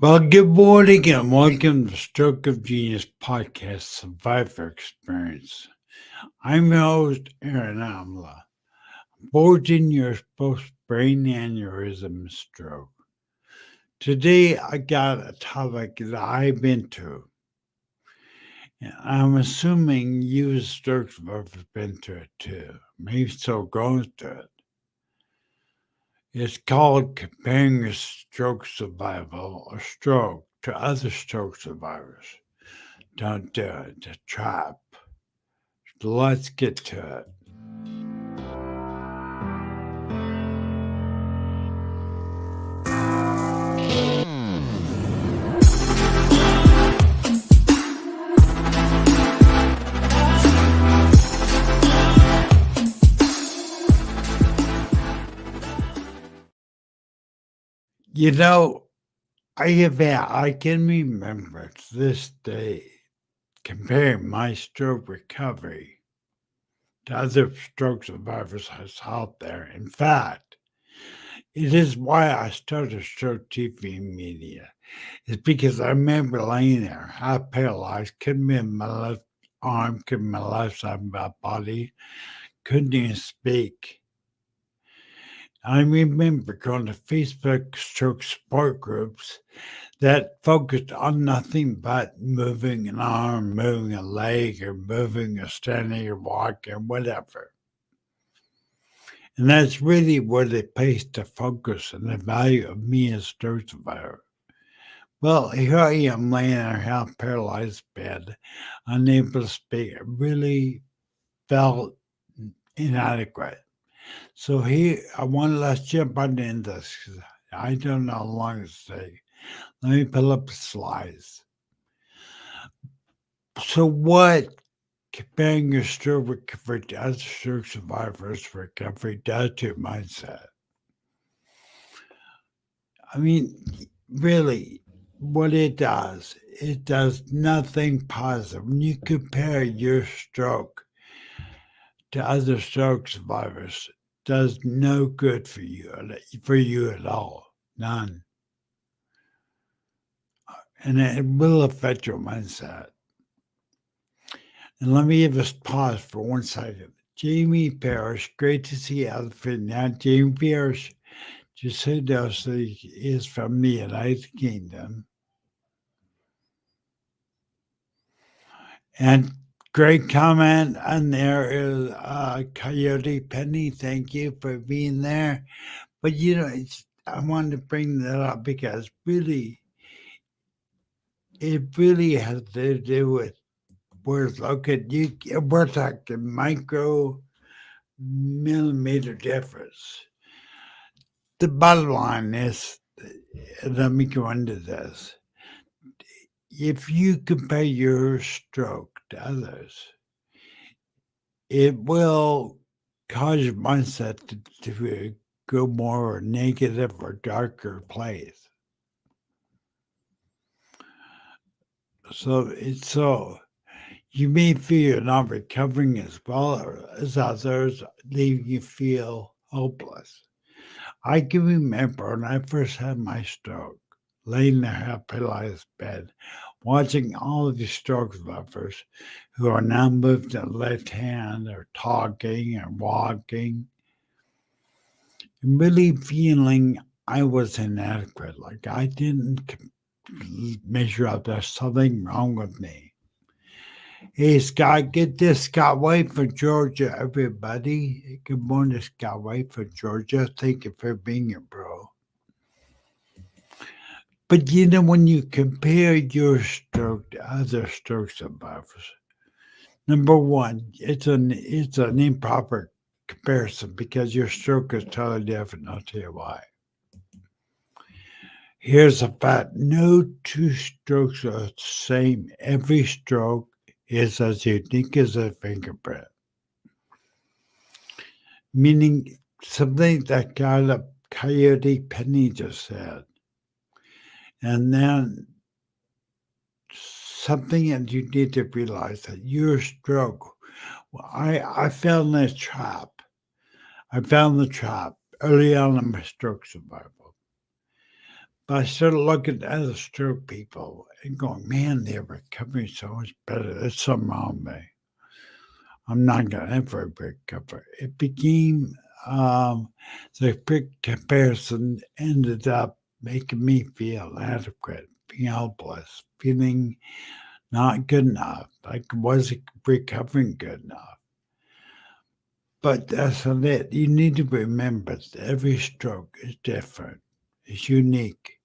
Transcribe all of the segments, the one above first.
Well, good morning and welcome to Stroke of Genius Podcast Survivor Experience. I'm your host, Aaron Avila. 14 years post brain aneurysm and stroke. Today, I got a topic that I've been to. And I'm assuming you, as stroke survivors, have been to it too. Maybe still going to it. It's called comparing your stroke survival or stroke to other stroke survivors. Don't do it. It's a trap. Let's get to it. You know, I can remember to this day comparing my stroke recovery to other stroke survivors that's out there. In fact, it is why I started stroke TV media. It's because I remember laying there, half paralyzed, couldn't move my left arm, couldn't move my left side of my body, couldn't even speak. I remember going to Facebook stroke support groups that focused on nothing but moving an arm, moving a leg, or moving or standing or walking or whatever. And that's really where they placed the focus and the value of me as a stroke survivor. Well, here I am laying in a half paralyzed bed, unable to speak. I really felt inadequate. So here, let's jump on into this. 'Cause I don't know how long it's take. Let me pull up the slides. So what comparing your stroke recovery to other stroke survivors' recovery does to your mindset? I mean, really, what it does nothing positive. When you compare your stroke to other stroke survivors, it does no good for you at all. None. And it will affect your mindset. And let me just pause for 1 second. Jamie Parrish, great to see you out there now. Jamie Parrish, just so knows that he is from the United Kingdom. And great comment on there is Coyote Penny. Thank you for being there. But I wanted to bring that up because it really has to do with we're talking micro millimeter difference. The bottom line is, let me go into this. If you compare your stroke to others, it will cause your mindset to go more negative or darker place. So you may feel you're not recovering as well as others, leaving you feel hopeless. I can remember when I first had my stroke, laying in a half paralyzed bed, watching all of these stroke survivors who are now moved to the left hand or talking or walking, and really feeling I was inadequate, like I didn't measure up. There's something wrong with me. Hey, Scott, get this. Scott White from Georgia, everybody. Good morning, Scott White from Georgia. Thank you for being here, bro. But when you compare your stroke to other stroke survivors, number one, it's an improper comparison because your stroke is totally different. I'll tell you why. Here's a fact: no two strokes are the same. Every stroke is as unique as a fingerprint. Meaning something that Coyote Penny just said. And then something that you need to realize that your stroke, I fell in a trap. I found the trap early on in my stroke survival. But I started looking at other stroke people and going, man, they're recovering so much better. There's something wrong with me. I'm not going to ever recover. It became the big comparison ended up making me feel inadequate, being helpless, feeling not good enough, like I wasn't recovering good enough. But that's not it. You need to remember that every stroke is different. It's unique.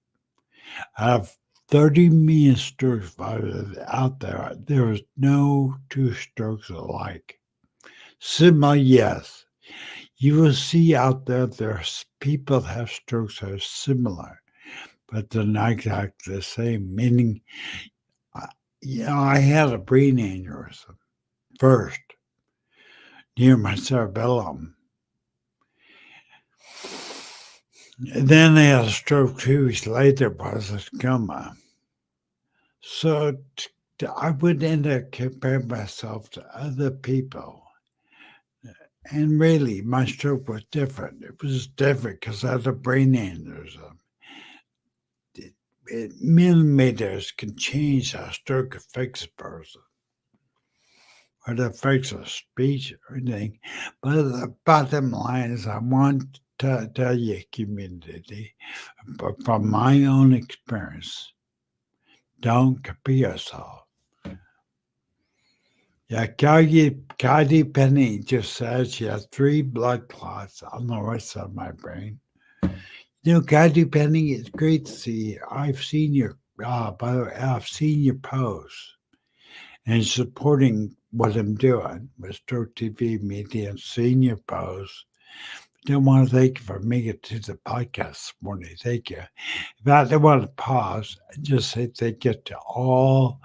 Out of 30 million stroke survivors out there is no two strokes alike. Similar, yes. You will see out there's people that have strokes that are similar, but they're not exactly the same. Meaning, uh, I had a brain aneurysm first near my cerebellum. And then I had a stroke 2 weeks later, but I was a coma. So I would end up comparing myself to other people. And really, my stroke was different. It was different because I had a brain aneurysm. Millimeters can change how stroke affects a person, or it affects a speech or anything. But the bottom line is, I want to tell you, community, but from my own experience, don't compare yourself. Yeah, Katie Penny just said she has 3 blood clots on the right side of my brain. Katie Penny, it's great to see you. I've seen your, by the way, I've seen your posts and supporting what I'm doing with Stroke TV Media and seeing your posts. I want to thank you for making it to the podcast this morning. Thank you. In fact, I want to pause and just say thank you to all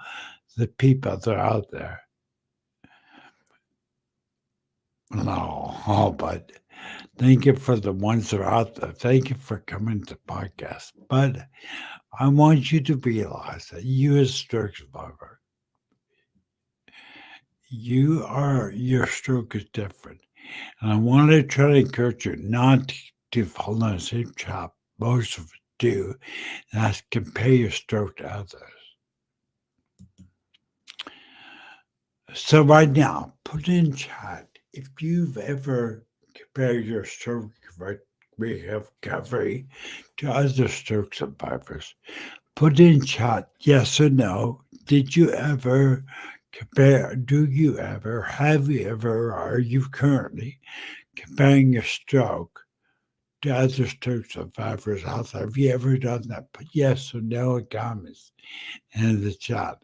the people that are out there. No, but thank you for the ones that are out there. Thank you for coming to the podcast. But I want you to realize that you, as a stroke survivor, your stroke is different. And I want to try to encourage you not to fall in the same trap most of us do, and that's compare your stroke to others. So right now, put in chat if you've ever compared your stroke recovery to other stroke survivors. Put in chat yes or no. Did you ever compare? Do you ever? Have you ever? Are you currently comparing your stroke to other stroke survivors out there? Have you ever done that? Put yes or no in comments and in the chat.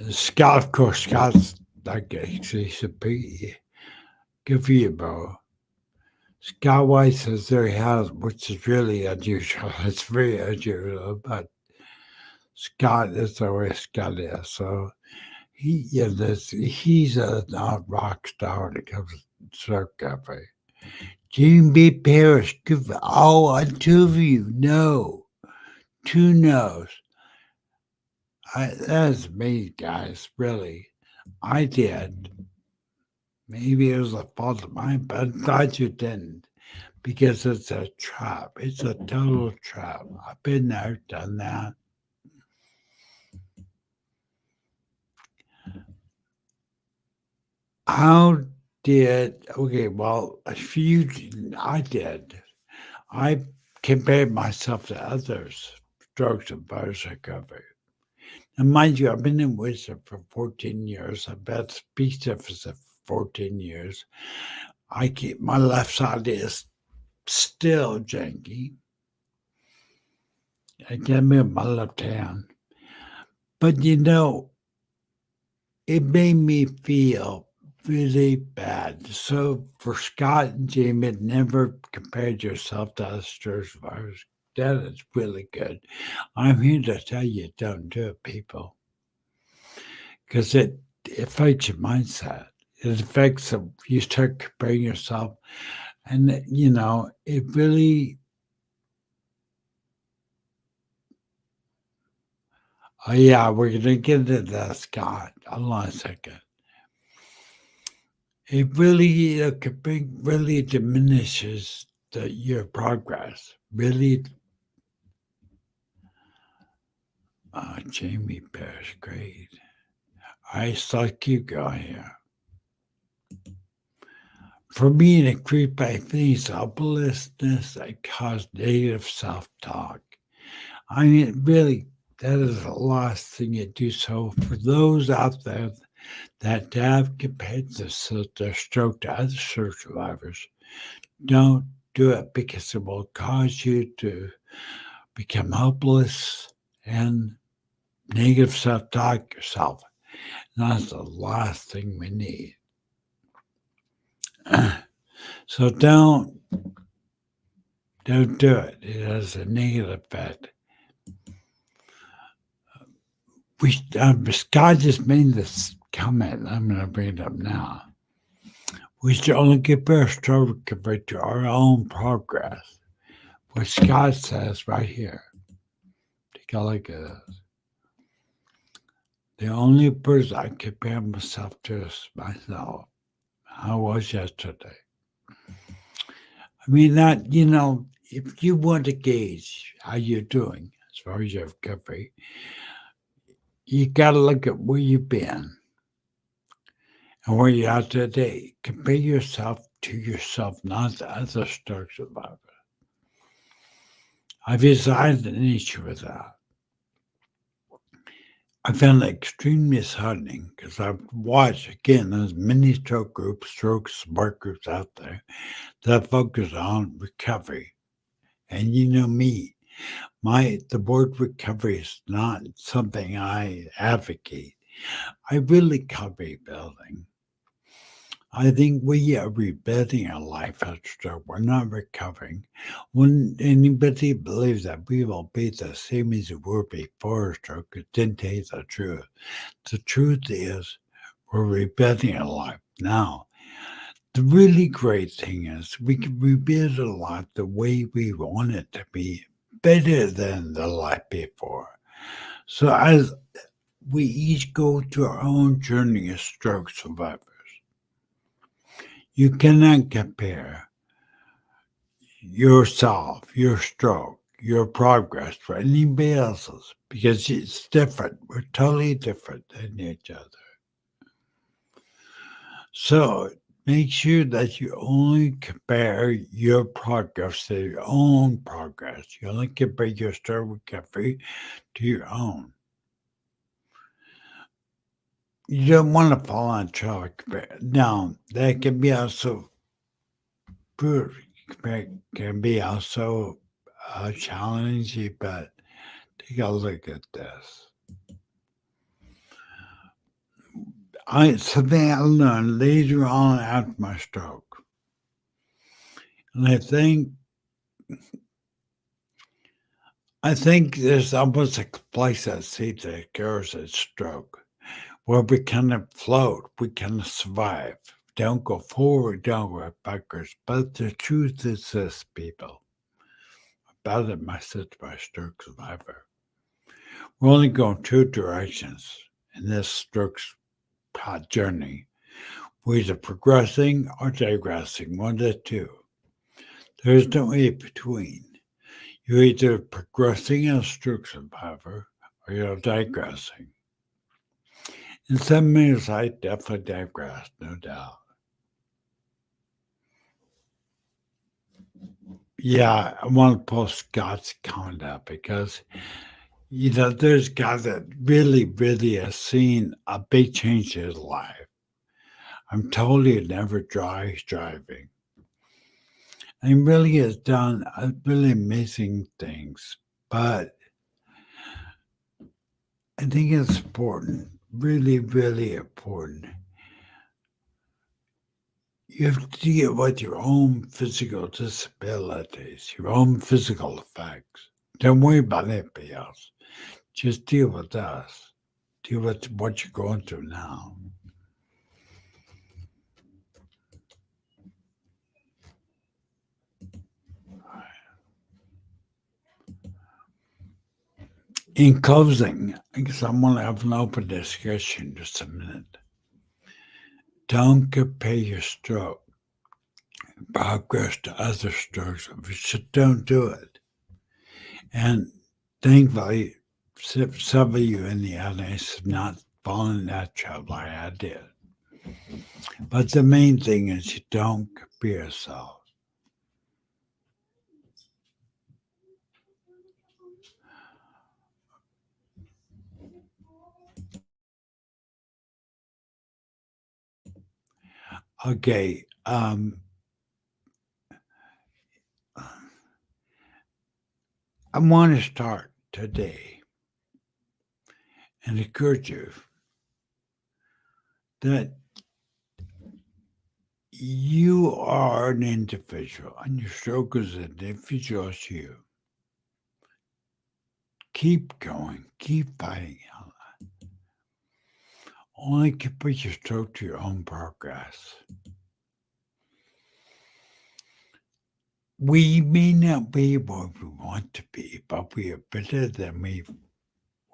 Scott, of course, Scott's like he's a big, good for you, bro. Scott White says there he has, which is really unusual. It's very unusual, but Scott is the way Scott is. So he's a rock star when it comes to stroke recovery. Gene B. Parrish, on 2 of you, no. 2 no's. That's me, guys, really. I did. Maybe it was a fault of mine, but I'm glad you didn't because it's a trap. It's a total trap. I've been there, done that. How I did. I compared myself to others, stroke survivors recovery. And mind you, I've been in wisdom for 14 years. I've been speech deficit for 14 years. My left side is still janky. I can't move my left hand. But it made me feel really bad. So for Scott and Jamie, never compared yourself to other stroke survivors. That is really good. I'm here to tell you, don't do it, people. Because it affects your mindset. It affects you start comparing yourself. And, it really, oh yeah, we're going to get into that, Scott. Hold on a second. It really, really diminishes your progress. Really, Jamie Bear's great. I still keep going here. For me, to creep by things helplessness that cause negative self-talk. I mean, really, that is the last thing you do. So for those out there that have compared their stroke to other stroke survivors, don't do it because it will cause you to become hopeless and negative self-talk yourself. And that's the last thing we need. So don't do it. It has a negative effect. Scott just made this comment. I'm going to bring it up now. We should only compare stroke recovery to our own progress. What Scott says right here. Take a look at this. The only person I compare myself to is myself. I was yesterday. I mean, that, if you want to gauge how you're doing as far as your recovery, you got to look at where you've been and where you are today. Compare yourself to yourself, not to other stroke survivors. I've decided an issue with that. I found it extremely disheartening because I've watched, again, there's many stroke groups, stroke support groups out there that focus on recovery. And you know me, the word recovery is not something I advocate. I really cover rebuilding. I think we are rebuilding our life after stroke. We're not recovering. When anybody believes that we will be the same as we were before stroke, it didn't tell you the truth. The truth is we're rebuilding our life now. The really great thing is we can rebuild a life the way we want it to be, better than the life before. So as we each go through our own journey as stroke survivors, you cannot compare yourself, your stroke, your progress for anybody else's because it's different. We're totally different than each other. So make sure that you only compare your progress to your own progress. You only compare your stroke recovery to your own. You don't want to fall on track. Now, that can be also can be also challenging, but take a look at this. Something I learned later on after my stroke, and I think there's almost a complacency that occurs at stroke, where we kind of float, we kind of survive. Don't go forward, don't go backwards. But the truth is this, people, about it, my sister, my stroke survivor. We're only going two directions in this stroke journey. We're either progressing or digressing, one of the two. There's no way between. You're either progressing as a stroke survivor or you're digressing. In some ways, I definitely digress, no doubt. Yeah, I want to post Scott's comment out because, there's guys that really, really has seen a big change in his life. I'm told he never tries driving. And really has done really amazing things. But I think it's important, really, really important. You have to deal with your own physical disabilities, your own physical effects. Don't worry about anybody else. Just deal with us. Deal with what you're going through now. In closing, I guess I want to have an open discussion just a minute. Don't compare your stroke progress to other strokes. Just don't do it. And thankfully, some of you in the audience have not fallen in that trap like I did. But the main thing is you don't compare yourself. Okay, I want to start today and encourage you that you are an individual and your stroke is an individual as you. Keep going, keep fighting. Only compare your stroke to your own progress. We may not be where we want to be, but we are better than we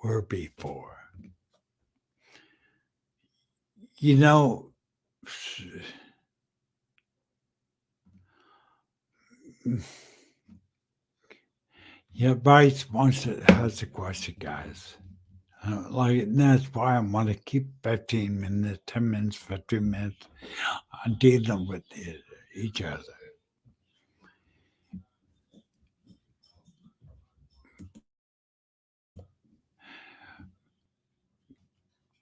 were before. You know, yeah, Bryce has a question, guys. That's why I want to keep 15 minutes, 10 minutes, 15 minutes on dealing with each other.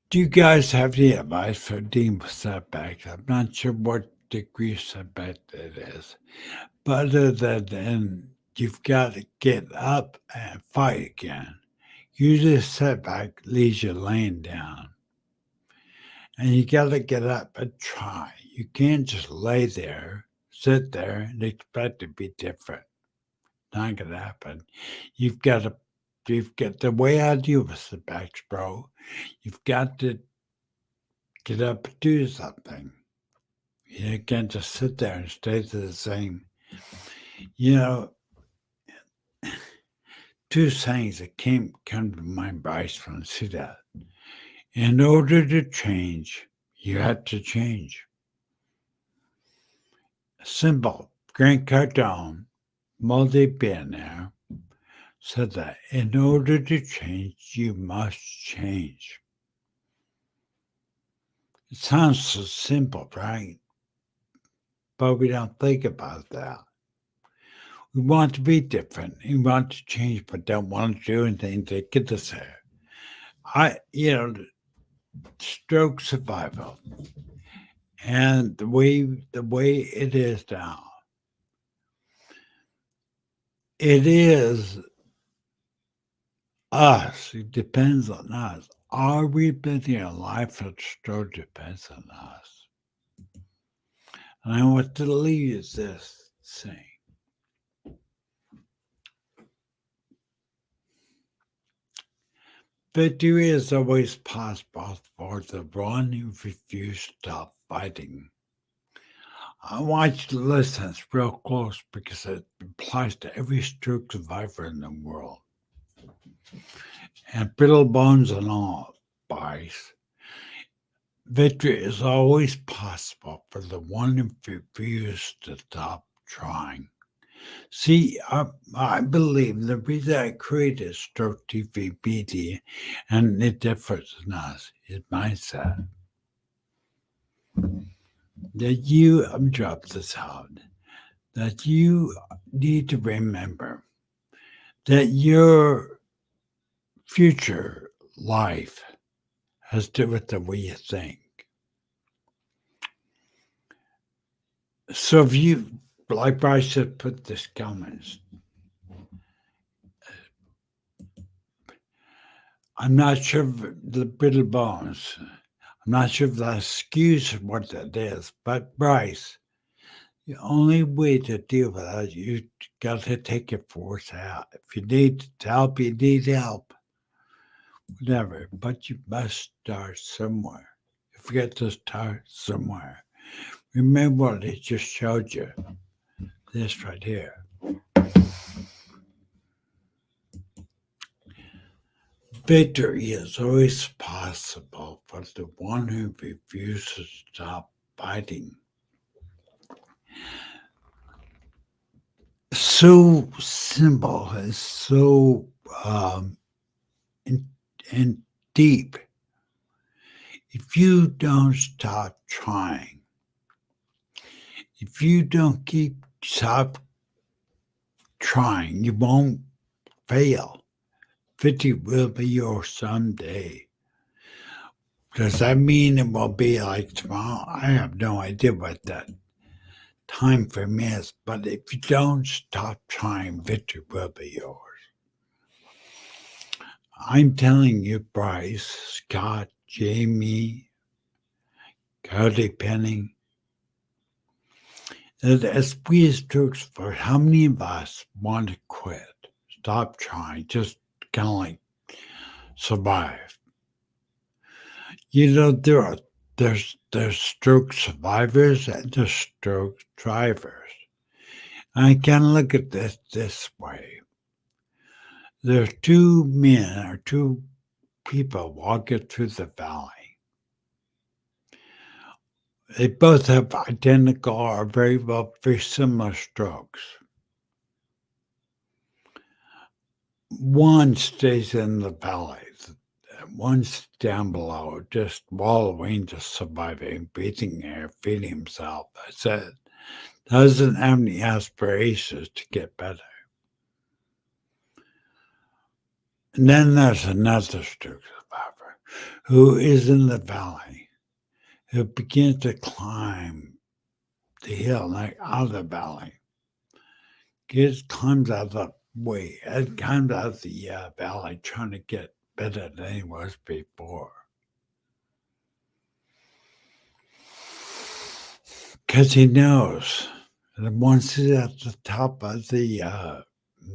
Do you guys have any advice for dealing with setbacks? I'm not sure what degree of setback it is, but other than you've got to get up and fight again. Usually a setback leaves you laying down. And you got to get up and try. You can't just lay there, sit there, and expect to be different. Not going to happen. You've got to, you've got the way I deal with setbacks, bro. You've got to get up and do something. You can't just sit there and stay the same. You know, two sayings that come to mind, Bryce, when I see that. In order to change, you have to change. Simple. Grant Cardone, multi-billionaire, said that in order to change, you must change. It sounds so simple, right? But we don't think about that. We want to be different. We want to change, but don't want to do anything to get us there. Stroke survival, and the way it is now, it is us. It depends on us. Are we living a life that still depends on us? And I want to leave you this saying. Victory is always possible for the one who refuses to stop fighting. I want you to listen real close because it applies to every stroke survivor in the world. And brittle bones and all, boys. Victory is always possible for the one who refuses to stop trying. See, I believe the reason I created Stroke TV BD and the difference in us is mindset. That you, I'm dropping this out, that you need to remember that your future life has to do with the way you think. So if you, like Bryce said, put this comments, I'm not sure of the brittle bones. I'm not sure if that excuse what that is, but Bryce, the only way to deal with that, you got to take your force out. If you need help, you need help. Whatever, but you must start somewhere. You forget to start somewhere. Remember what it just showed you. This right here. Victory is always possible for the one who refuses to stop fighting. So simple, it's so and, and deep. If you don't stop trying, if you don't stop trying, you won't fail. 50 will be yours someday. Does that mean it will be like tomorrow? I have no idea what that time frame is, but if you don't stop trying, victory will be yours. I'm telling you, Bryce, Scott, Jamie, Cody Penning, that as we as Turks, for how many of us want to quit, stop trying, just kind of like survive? You know, there's stroke survivors and there's stroke drivers. I can look at this way. There's two men or two people walking through the valley. They both have identical or very similar strokes. One stays in the valley. One's down below, just wallowing, just surviving, breathing air, feeding himself. I said, doesn't have any aspirations to get better. And then there's another stroke survivor who is in the valley, who begins to climb the hill, like out of the valley. Climbs out of the way, it climbs out of the valley trying to get better than he was before. Because he knows that once he's at the top of the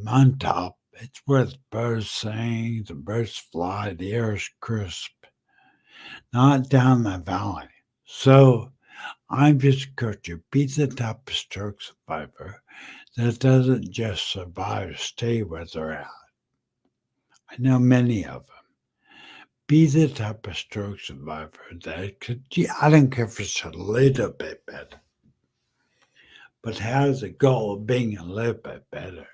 mountaintop, it's where the birds sing, the birds fly, the air is crisp, not down the valley. So I'm just encouraging you, be the type of stroke survivor that doesn't just survive, stay where they're at. I know many of them. Be the type of stroke survivor that could, I don't care if it's a little bit better, but has a goal of being a little bit better.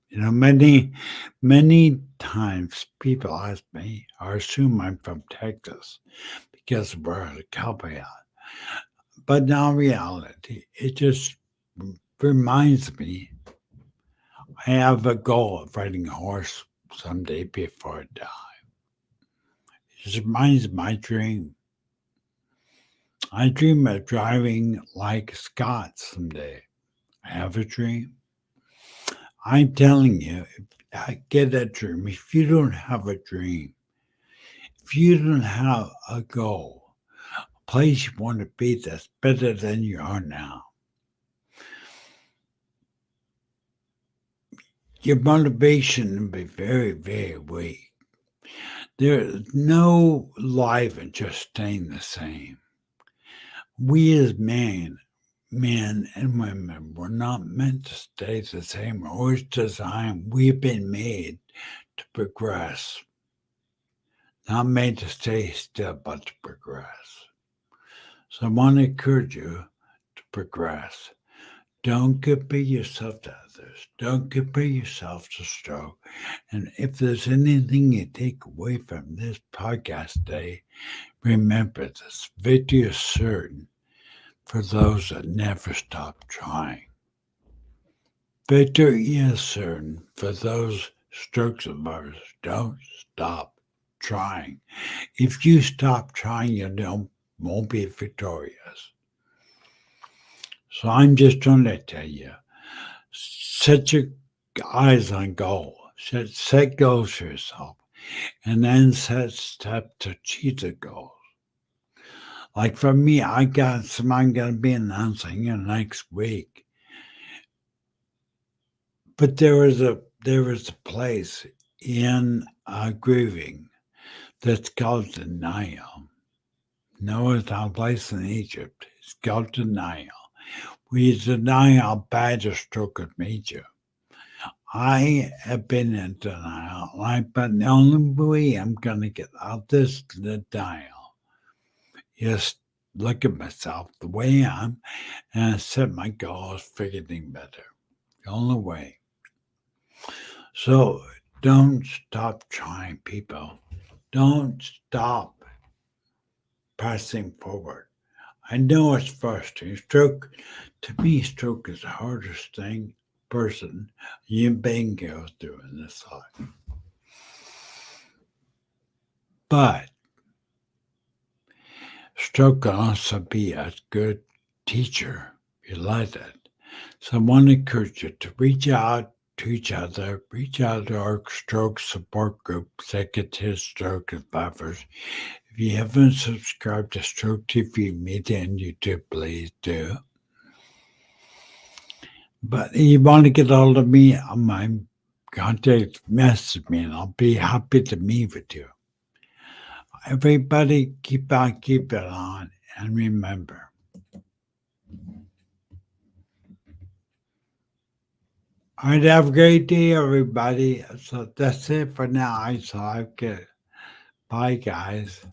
You know, many times people ask me or assume I'm from Texas because we're a cowboy out. But in reality, it just reminds me I have a goal of riding a horse someday before I die. It just reminds me my dream. I dream of driving like Scott someday. I have a dream. I'm telling you, I get a dream. If you don't have a dream, if you don't have a goal, a place you want to be that's better than you are now, your motivation will be very, very weak. There's no life in just staying the same. We as men and women were not meant to stay the same. We're always designed, we've been made to progress. Not made to stay still, but to progress. So I want to encourage you to progress. Don't compare yourself to others. Don't compare yourself to stroke. And if there's anything you take away from this podcast today, remember this: victory is certain for those that never stop trying. Victory is certain for those stroke survivors. Don't stop trying. If you stop trying, you won't be victorious. So I'm just trying to tell you, set your eyes on goal. Set goals for yourself, and then set steps to achieve the goals. Like for me, I'm going to be announcing next week. But there was a place in grieving that's called denial. No, it's not a place in Egypt. It's called denial. We deny how bad a stroke could make you. I have been in denial, but the only way I'm going to get out of this denial is look at myself the way I am and set my goals for getting better. The only way. So don't stop trying, people. Don't stop pressing forward. I know it's frustrating. To me, stroke is the hardest thing person human being goes through in this life. But stroke can also be a good teacher if you let it. So I want to encourage you to reach out to each other, reach out to our stroke support group, Executive Stroke Survivors. If you haven't subscribed to Stroke TV Media on YouTube, please do. But if you want to get hold of me on my contact, message me and I'll be happy to meet with you. Everybody keep it on, and remember, all right, have a great day, everybody. So that's it for now. So I get bye, guys.